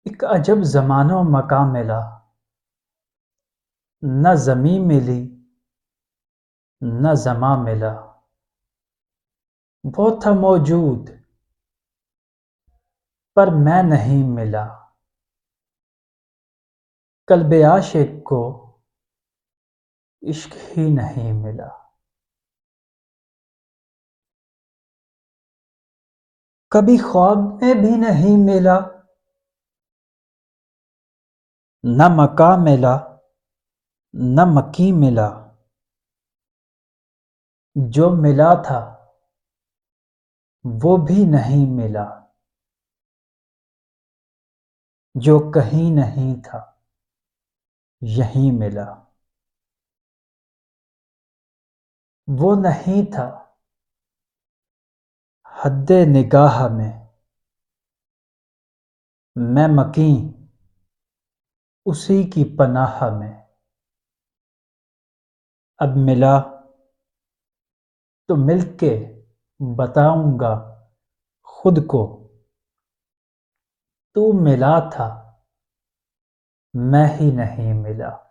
ایک عجب زمان و مکاں ملا، نہ زمیں ملی نہ زماں ملا۔ وہ تھا موجود پر میں نہیں ملا، قلب عاشق کو عشق ہی نہیں ملا۔ کبھی خواب میں بھی نہیں ملا، نہ مکاں ملا نہ مکیں ملا۔ جو ملا تھا وہ بھی نہیں ملا، جو کہیں نہیں تھا یہیں ملا۔ وہ نہیں تھا حد نگاہ میں مکیں اسی کی پناہ میں۔ اب ملا تو مل کے بتاؤں گا خود کو، تو ملا تھا میں ہی نہیں ملا۔